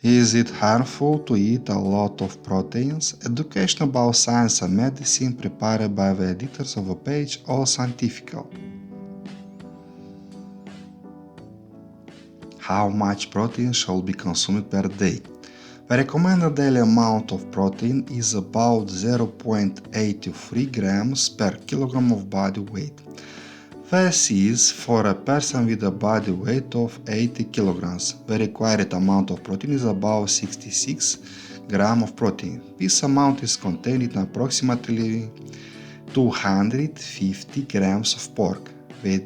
Is it harmful to eat a lot of proteins? Education about science and medicine prepared by the editors of a page, all scientifical. How much protein should be consumed per day? The recommended daily amount of protein is about 0.83 grams per kilogram of body weight. This is for a person with a body weight of 80 kilograms. The required amount of protein is about 66 grams of protein. This amount is contained in approximately 250 grams of pork. The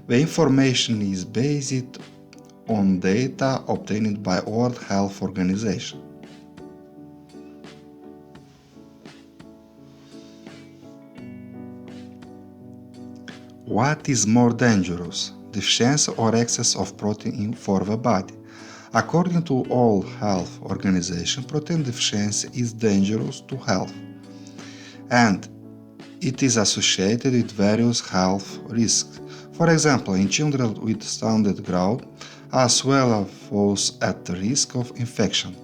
information is based on data obtained by World Health Organization. What is more dangerous, deficiency or excess of protein for the body? According to World Health Organization, protein deficiency is dangerous to health, and it is associated with various health risks. For example, in children with stunted growth, as well as those at the risk of infection.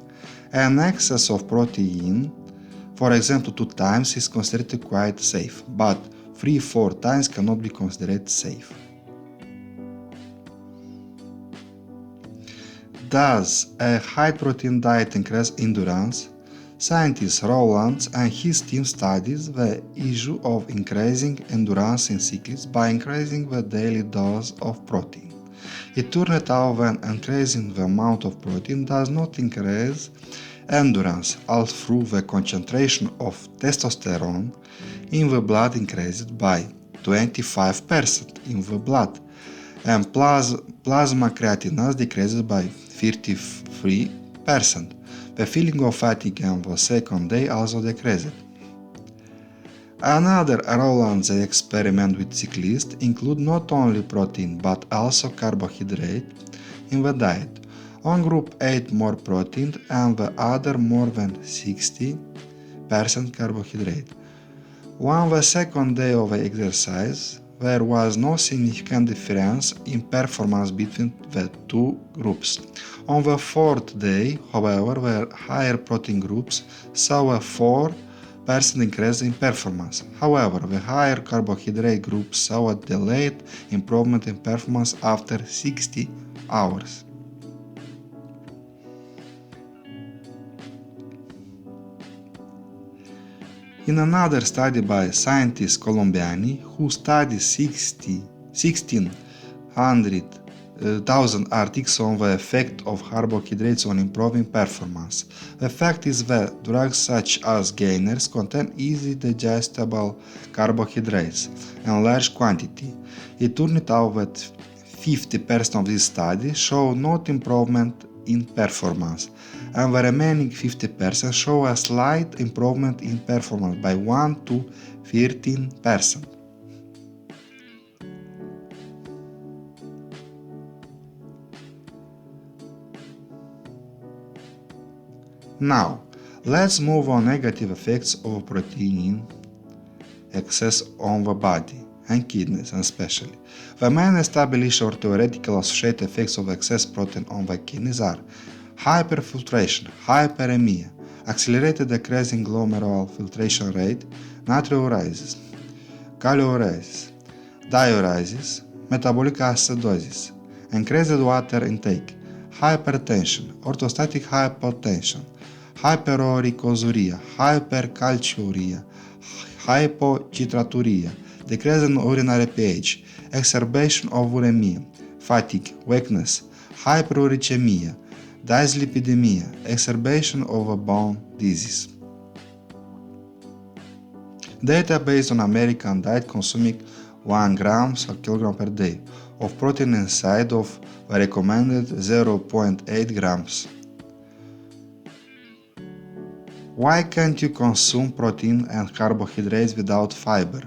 An excess of protein, for example 2 times, is considered quite safe, but 3-4 times cannot be considered safe. Does a high protein diet increase endurance? Scientist Rowlands and his team studies the issue of increasing endurance in cyclists by increasing the daily dose of protein. It turned out that increasing the amount of protein does not increase endurance, although the concentration of testosterone in the blood increased by 25% in the blood, and plasma creatinase decreased by 33%. The feeling of fatigue on the second day also decreased. Another Rowlands experiment with cyclists include not only protein but also carbohydrate in the diet. One group ate more protein and the other more than 60% carbohydrate. On the second day of the exercise, there was no significant difference in performance between the two groups. On the fourth day, however, the higher protein groups saw a 4% increase in performance. However, the higher carbohydrate groups saw a delayed improvement in performance after 60 hours. In another study by scientists Colombiani, who studied 1,600,000 articles on the effect of carbohydrates on improving performance, the fact is that drugs such as gainers contain easily digestible carbohydrates in large quantity. It turned out that 50% of these studies show not improvement in performance, and the remaining 50% show a slight improvement in performance by 1 to 13%. Now, let's move on negative effects of protein excess on the body and kidneys especially. The main established or theoretical associated effects of excess protein on the kidneys are hyperfiltration, hyperemia, accelerated decrease in glomerular filtration rate, natriuresis, kaliuresis, diuresis, metabolic acidosis, increased water intake, hypertension, orthostatic hypotension, hyperuricosuriia, hypercalciuria, hypochitoria, decrease in urinary pH, exacerbation of uremia, fatigue, weakness, hyperuricemia, dyslipidemia, exacerbation of a bone disease. Data based on American diet consuming 1 gram per kilogram per day of protein inside of the recommended 0.8 grams. Why can't you consume protein and carbohydrates without fiber?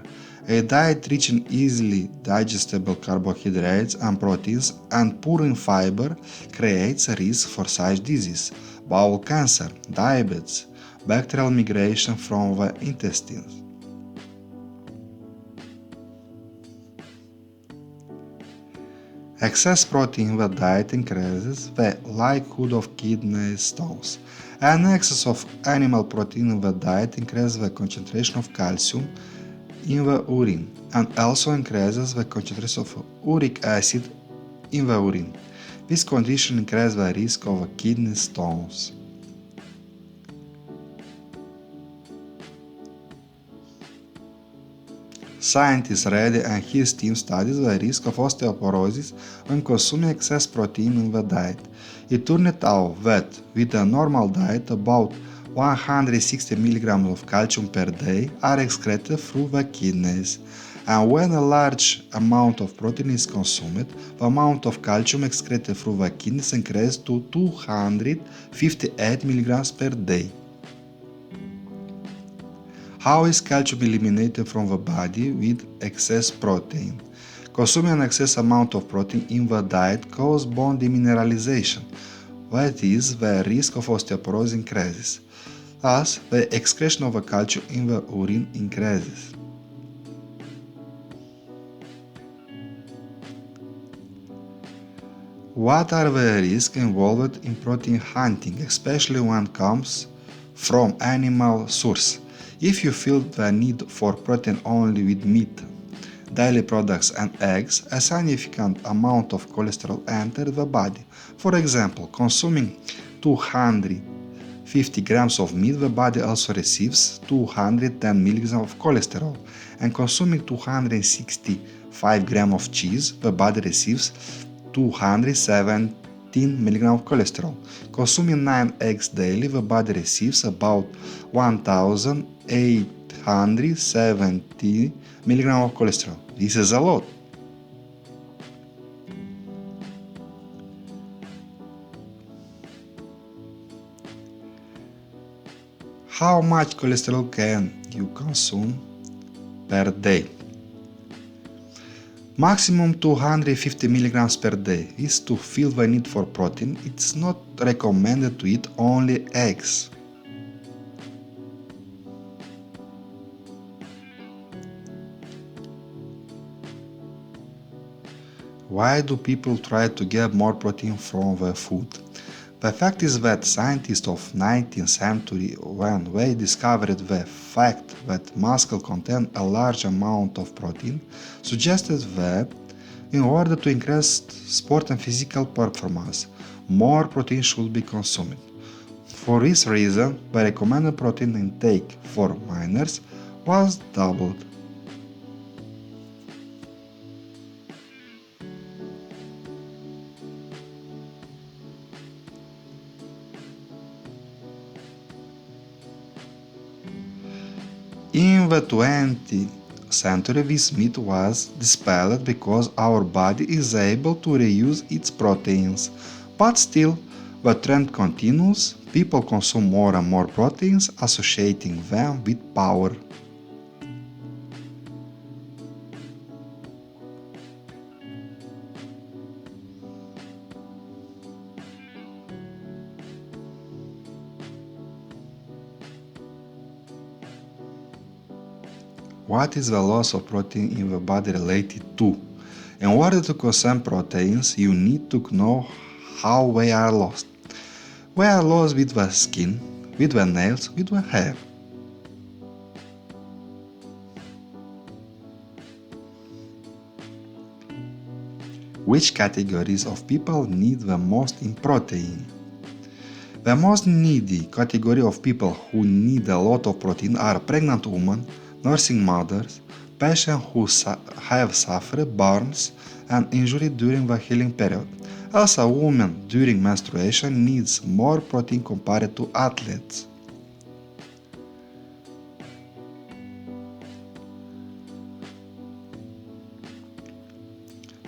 A diet rich in easily digestible carbohydrates and proteins and poor in fiber creates a risk for such disease, bowel cancer, diabetes, bacterial migration from the intestines. Excess protein in the diet increases the likelihood of kidney stones. An excess of animal protein in the diet increases the concentration of calcium in the urine and also increases the concentration of uric acid in the urine. This condition increases the risk of kidney stones. Scientist Reddy and his team studies the risk of osteoporosis when consuming excess protein in the diet. It turned out that with a normal diet, about 160 mg of calcium per day are excreted through the kidneys. And when a large amount of protein is consumed, the amount of calcium excreted through the kidneys increases to 258 mg per day. How is calcium eliminated from the body with excess protein? Consuming an excess amount of protein in the diet causes bone demineralization, that is, the risk of osteoporosis increases. Thus, the excretion of the calcium in the urine increases. What are the risks involved in protein hunting, especially when it comes from animal source? If you feel the need for protein only with meat, dairy products and eggs, a significant amount of cholesterol enters the body. For example, consuming 250 grams of meat, the body also receives 210 mg of cholesterol, and consuming 265 grams of cheese, the body receives 217 mg of cholesterol. Consuming 9 eggs daily, the body receives about 1,870 mg of cholesterol. This is a lot. How much cholesterol can you consume per day? Maximum 250 mg per day is to fill the need for protein. It's not recommended to eat only eggs. Why do people try to get more protein from the food? The fact is that scientists of 19th century, when they discovered the fact that muscle contain a large amount of protein, suggested that in order to increase sport and physical performance, more protein should be consumed. For this reason, the recommended protein intake for minors was doubled. In the 20th century, this myth was dispelled because our body is able to reuse its proteins. But still, the trend continues. People consume more and more proteins, associating them with power. What is the loss of protein in the body related to? In order to consume proteins, you need to know how they are lost. They are lost with the skin, with the nails, with the hair. Which categories of people need the most in protein? The most needy category of people who need a lot of protein are pregnant women, nursing mothers, patients who have suffered burns and injury during the healing period. Also, women during menstruation needs more protein compared to athletes.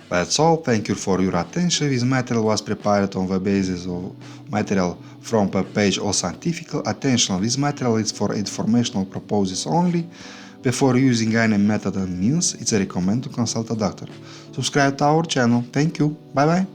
That's all. Thank you for your attention. This material was prepared on the basis of material from the page All Scientific. Attention, this material is for informational purposes only. Before using any method and means, it's recommended to consult a doctor. Subscribe to our channel. Thank you. Bye bye.